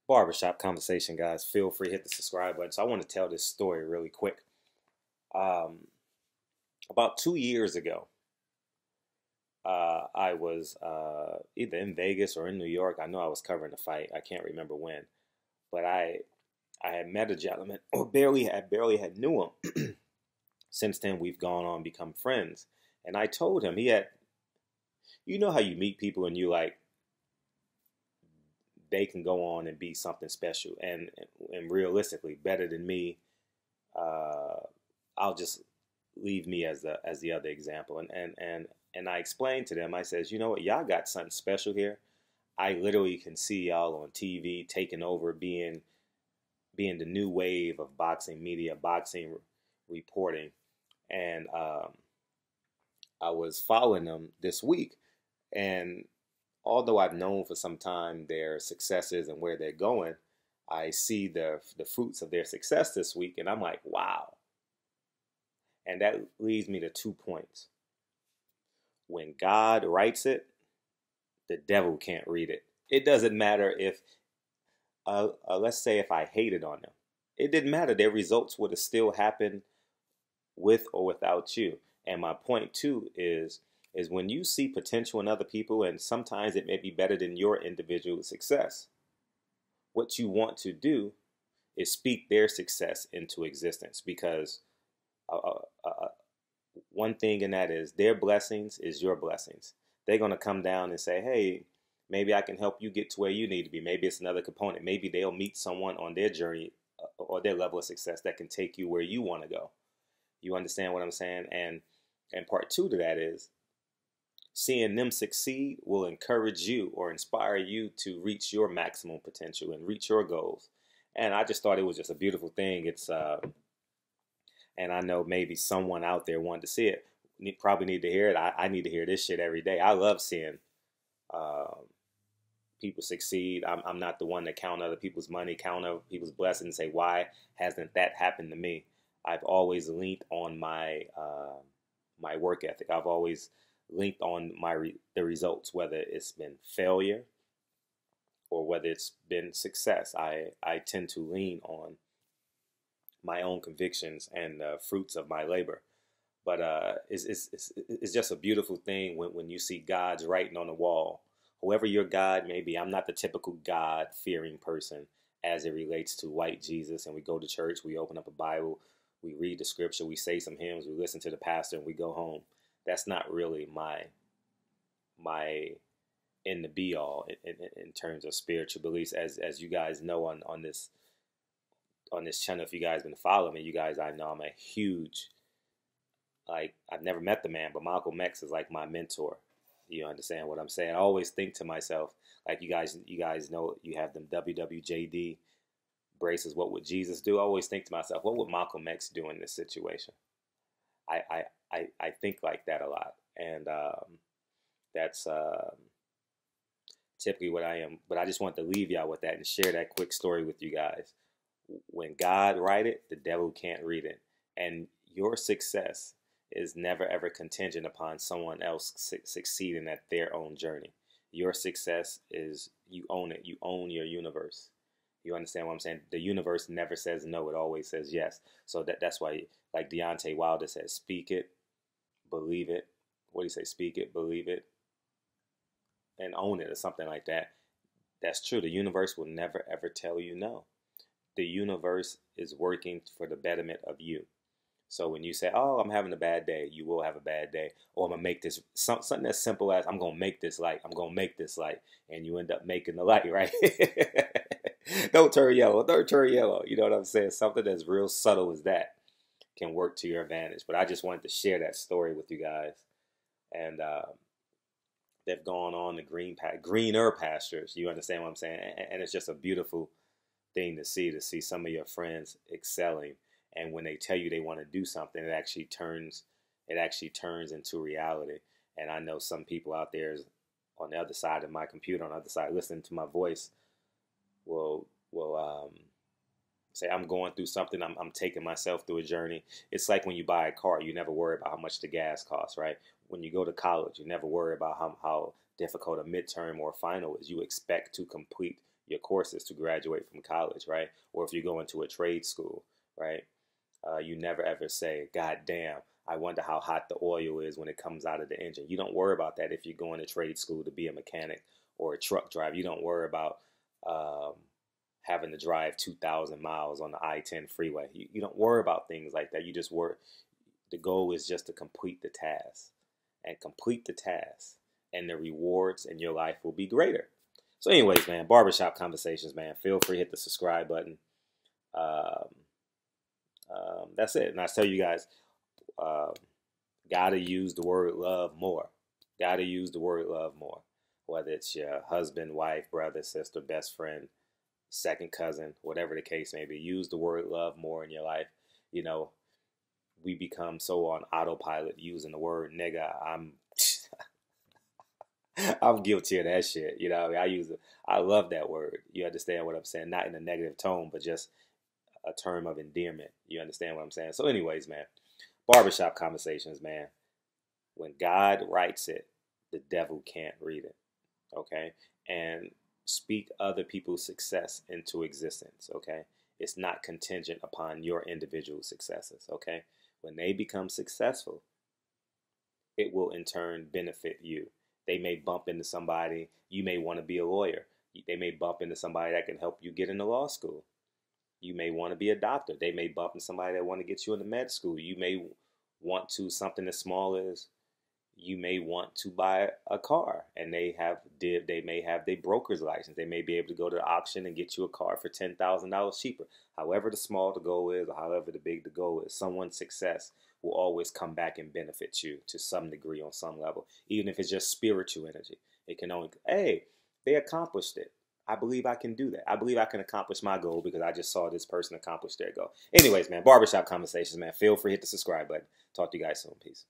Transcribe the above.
Barbershop conversation, guys. Feel free to hit the subscribe button. So I want to tell this story really quick. Um, about 2 years ago, I was either in Vegas or in New York. I know I was covering a fight. I can't remember when, but I had met a gentleman, or barely had knew him. Since then, we've gone on become friends, and I told him he had. You know how you meet people and you like they can go on and be something special and realistically better than me. uh, I'll just leave me as the other example. And I explained to them. I says, you know what, y'all got something special here. I literally can see y'all on TV taking over, being the new wave of boxing media, boxing reporting. And I was following them this week, and although I've known for some time their successes and where they're going, I see the fruits of their success this week, and I'm like, wow. And that leads me to 2 points. When God writes it, the devil can't read it. It doesn't matter if, let's say, if I hated on them, it didn't matter. Their results would have still happened with or without you. And my point too is when you see potential in other people, and sometimes it may be better than your individual success, what you want to do is speak their success into existence, because uh, uh, uh, one thing in that is their blessings is your blessings. They're going to come down and say, hey, maybe I can help you get to where you need to be. Maybe it's another component. Maybe they'll meet someone on their journey or their level of success that can take you where you want to go. You understand what I'm saying? And part two to that is seeing them succeed will encourage you or inspire you to reach your maximum potential and reach your goals. And I just thought it was just a beautiful thing. And I know maybe someone out there wanted to see it. Probably need to hear it. I need to hear this shit every day. I love seeing uh, people succeed. I'm not the one to count other people's money, count other people's blessings, and say, why hasn't that happened to me? I've always leaned on my work ethic. I've always linked on the results, whether it's been failure or whether it's been success. I tend to lean on my own convictions and the fruits of my labor. But it's just a beautiful thing when you see God's writing on the wall. Whoever your God may be, I'm not the typical God-fearing person as it relates to white Jesus. And we go to church, we open up a Bible, we read the scripture, we say some hymns, we listen to the pastor, and we go home. That's not really my in the be all in terms of spiritual beliefs. As you guys know on this channel, if you guys been following me, you guys, I know I'm a huge, like, I've never met the man, but Malcolm X is like my mentor. You understand what I'm saying? I always think to myself, like, you guys know you have them WWJD braces. What would Jesus do? I always think to myself, what would Malcolm X do in this situation? I think like that a lot, and that's typically what I am. But I just want to leave y'all with that and share that quick story with you guys. When God write it, the devil can't read it, and your success is never ever contingent upon someone else succeeding at their own journey. Your success is, you own it. You own your universe. You understand what I'm saying? The universe never says no. It always says yes. So that's why, like Deontay Wilder says, speak it, believe it. What do you say? Speak it, believe it, and own it, or something like that. That's true. The universe will never ever tell you no. The universe is working for the betterment of you. So when you say, oh, I'm having a bad day, you will have a bad day. Or I'm going to make this, something as simple as, I'm going to make this light. I'm going to make this light. And you end up making the light, right? Don't turn yellow. Don't turn yellow. You know what I'm saying? Something as real subtle as that can work to your advantage. But I just wanted to share that story with you guys. And they've gone on the greener pastures. You understand what I'm saying? And it's just a beautiful thing to see some of your friends excelling. And when they tell you they want to do something, it actually turns into reality. And I know some people out there on the other side of my computer, on the other side, listening to my voice, will say, I'm going through something. I'm taking myself through a journey. It's like when you buy a car, you never worry about how much the gas costs, right? When you go to college, you never worry about how difficult a midterm or a final is. You expect to complete your courses to graduate from college, right? Or if you go into a trade school, right? You never ever say, God damn, I wonder how hot the oil is when it comes out of the engine. You don't worry about that if you're going to trade school to be a mechanic or a truck driver. You don't worry about um, having to drive 2,000 miles on the I-10 freeway. You don't worry about things like that. You just worry. The goal is just to complete the task and complete the task, and the rewards in your life will be greater. So anyways, man, barbershop conversations, man. Feel free to hit the subscribe button. Um, that's it. And I tell you guys, um, gotta use the word love more. Gotta use the word love more. Whether it's your husband, wife, brother, sister, best friend, second cousin, whatever the case may be, use the word love more in your life. You know, we become so on autopilot using the word nigga. I'm guilty of that shit. You know, I mean, I love that word. You understand what I'm saying? Not in a negative tone, but just a term of endearment. You understand what I'm saying? So anyways, man, barbershop conversations, man. When God writes it, the devil can't read it. Okay? And speak other people's success into existence. Okay? It's not contingent upon your individual successes. Okay? When they become successful, it will in turn benefit you. They may bump into somebody. You may want to be a lawyer. They may bump into somebody that can help you get into law school. You may want to be a doctor. They may bump into somebody that want to get you into med school. You may want to, something as small as, you may want to buy a car, and they may have their broker's license. They may be able to go to the auction and get you a car for $10,000 cheaper. However the small the goal is, or however the big the goal is, someone's success will always come back and benefit you to some degree on some level, even if it's just spiritual energy. It can only, hey, they accomplished it. I believe I can do that. I believe I can accomplish my goal because I just saw this person accomplish their goal. Anyways, man, barbershop conversations, man. Feel free to hit the subscribe button. Talk to you guys soon. Peace.